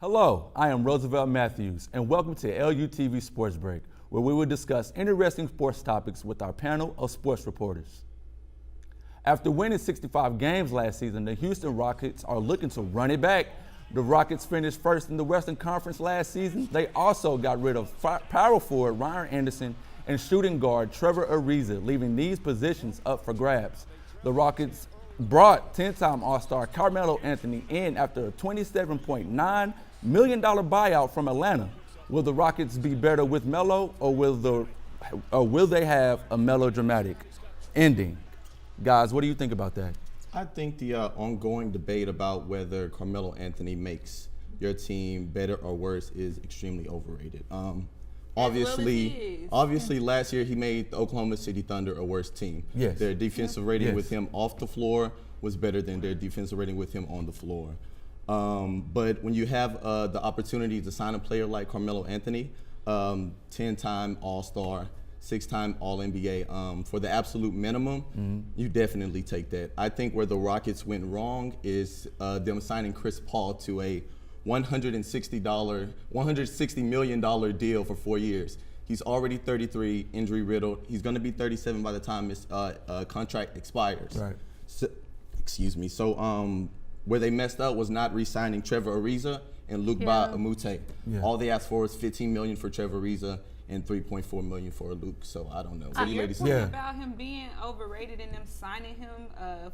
Hello, I am Roosevelt Matthews, and welcome to LUTV Sports Break, where we will discuss interesting sports topics with our panel of sports reporters. After winning 65 games last season, the Houston Rockets are looking to run it back. The Rockets finished first in the Western Conference last season. They also got rid of power forward Ryan Anderson and shooting guard Trevor Ariza, leaving these positions up for grabs. The Rockets brought 10-time All-Star Carmelo Anthony in after a $27.9 million buyout from Atlanta. Will the Rockets be better with Melo, or will they have a Melo-Dramatic ending? Guys, what do you think about that? I think the ongoing debate about whether Carmelo Anthony makes your team better or worse is extremely overrated. Obviously, last year he made the Oklahoma City Thunder a worse team. Yes. Their defensive rating with him off the floor was better than their defensive rating with him on the floor. But when you have the opportunity to sign a player like Carmelo Anthony, 10-time All-Star, 6-time All-NBA, for the absolute minimum, you definitely take that. I think where the Rockets went wrong is them signing Chris Paul to a $160 million deal for 4 years. He's already 33, injury riddled. He's going to be 37 by the time his contract expires. Right. So, where they messed up was not re-signing Trevor Ariza and Luke Ba-Amute. Yeah. All they asked for was $15 million for Trevor Ariza and $3.4 million for Luke. So I don't know. What do you ladies think? About him being overrated and them signing him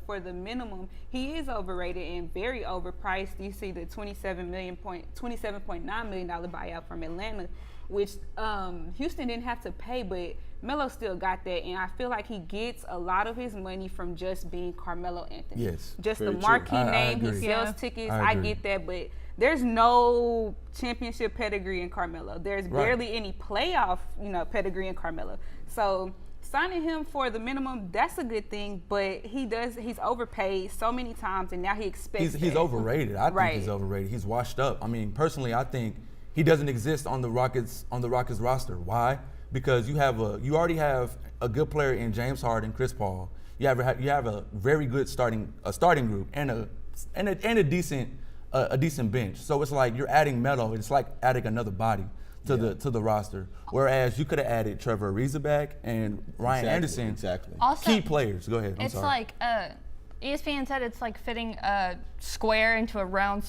for the minimum, he is overrated and very overpriced. You see the $27.9 million buyout from Atlanta, which Houston didn't have to pay, but Melo still got that, and I feel like he gets a lot of his money from just being Carmelo Anthony. Yes. Just Very the marquee name, agree. he sells tickets. I I agree. get that, but there's no championship pedigree in Carmelo. There's barely any playoff, pedigree in Carmelo. So signing him for the minimum, that's a good thing, but he's overpaid so many times, and now he expects He's overrated. I think Right. he's overrated. He's washed up. I mean, personally, I think he doesn't exist on the Rockets roster. Why? Because you already have a good player in James Harden, Chris Paul. You have a very good starting group and a decent bench. So it's like you're adding Melo. It's like adding another body to the roster. Whereas you could have added Trevor Ariza back and Ryan Anderson. Exactly. Also, Key players. Go ahead. I'm it's sorry. like ESPN said it's like fitting a square into a round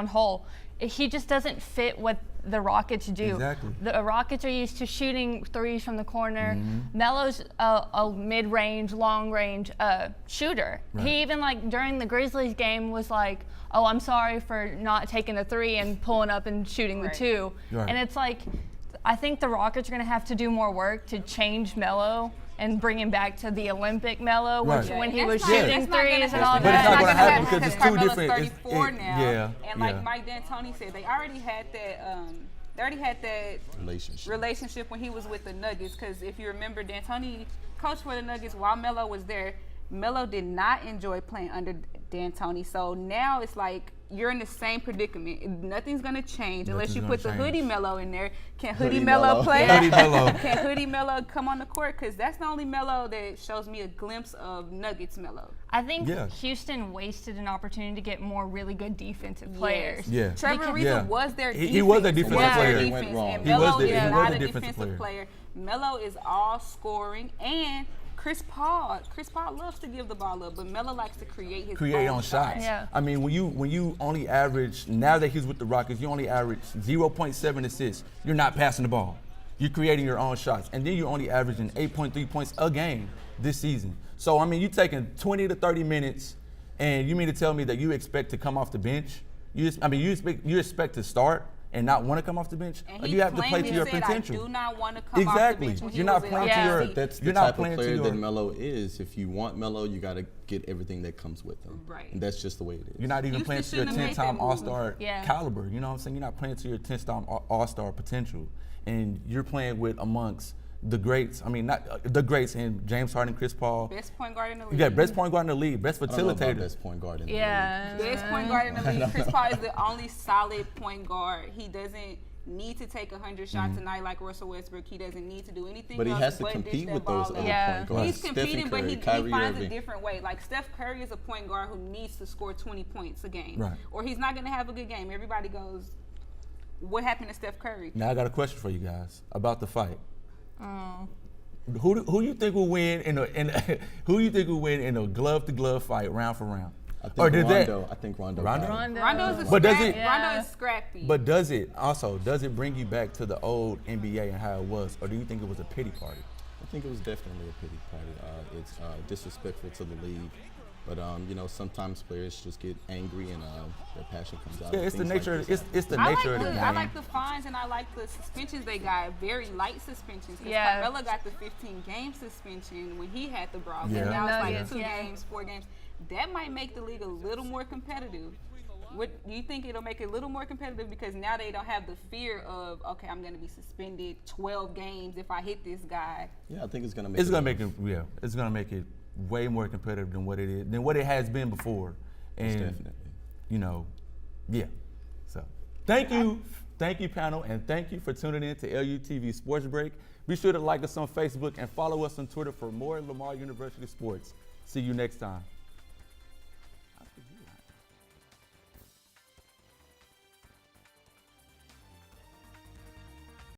hole. He just doesn't fit what the Rockets do. Exactly. The Rockets are used to shooting threes from the corner. Melo's a mid-range, long-range shooter. Right. He even, like, during the Grizzlies game was like, oh, I'm sorry for not taking the three and pulling up and shooting the two. Right. And it's like, I think the Rockets are going to have to do more work to change Melo and bring him back to the Olympic Melo, which Right. when he was That's not- shooting that's not threes gonna and all happen. But it's that. not gonna happen Because because it's too Carmelo's different. 34 now, Yeah. and like Mike D'Antoni said, they already had that relationship when he was with the Nuggets. Because if you remember, D'Antoni coached for the Nuggets while Melo was there. Melo did not enjoy playing under D'Antoni, so now it's like you're in the same predicament. Nothing's gonna change unless you put the hoodie Melo in there. Can Hoodie Melo play? Hoodie Melo. Can Hoodie Melo come on the court? Because that's the only Melo that shows me a glimpse of Nuggets Melo. I think Yeah. Houston wasted an opportunity to get more really good defensive players. Yeah. Trevor Ariza Yeah. was their defense. He was their defensive player. Their He went wrong. And He was Melo the- is he was not the a defensive defensive player. player. Melo is all scoring, and Chris Paul loves to give the ball up, but Melo likes to create his on own shots. Yeah. I mean, when you only average, now that he's with the Rockets, you only average 0.7 assists. You're not passing the ball. You're creating your own shots. And then you're only averaging 8.3 points a game this season. So, I mean, you're taking 20 to 30 minutes, and you mean to tell me that you expect to come off the bench? You expect to start and not want to come off the bench? And he You have to play plainly to your said, potential. I do not want to come off Exactly. the bench when he You're not was playing in to your- OKC. That's the You're not type of playing to player your- that Melo is. If you want Melo, you got to get everything that comes with him. Right. And that's just the way it is. You're not even Houston playing to your shouldn't have made 10-time that move. All-Star Yeah. caliber. You know what I'm saying? You're not playing to your 10-time All-Star potential. And you're playing with amongst the greats. I mean, not the greats in James Harden, Chris Paul. Best point guard in the league. You got best point guard in the league, best I don't know about facilitator. best point guard in the Yeah. Best point guard in the league. Chris Paul is the only solid point guard. He doesn't need to take 100 shots a night like Russell Westbrook. He doesn't need to do anything But he else has to but dish compete that with ball those other out. Yeah. point guards. He's competing, Stephen but Curry, he Kyrie finds Irving. a different way. Like Steph Curry is a point guard who needs to score 20 points a game. Right. Or he's not going to have a good game. Everybody goes, what happened to Steph Curry? Now I got a question for you guys about the fight. Who you think will win who you think will win in a glove to glove fight, round for round? I think Or did that- Rondo. I think Rondo. Rondo? got it. Rondo is a But does scrappy. it- Rondo is scrappy. But does it bring you back to the old NBA and how it was, or do you think it was a pity party? I think it was definitely a pity party. It's disrespectful to the league. But you know, sometimes players just get angry and their passion comes out. Yeah, and it's the things like nature. this It's the I nature of the like game. I like the fines and I like the suspensions they got. Very light suspensions. Because Yeah. Carmelo got the 15-game suspension when he had the brawl. Yeah. And now it's like Nuggets, 2 yeah. games, 4 games. That might make the league a little more competitive. What do you think it'll make it a little more competitive because now they don't have the fear of, okay, I'm going to be suspended 12 games if I hit this guy. Yeah, I think it's gonna make. It's gonna make it. Yeah, it's gonna make it way more competitive than what it is, than what it has been before. And Definitely. you know, yeah. So thank you, panel, and thank you for tuning in to LUTV Sports Break. Be sure to like us on Facebook and follow us on Twitter for more Lamar University sports. See you next time.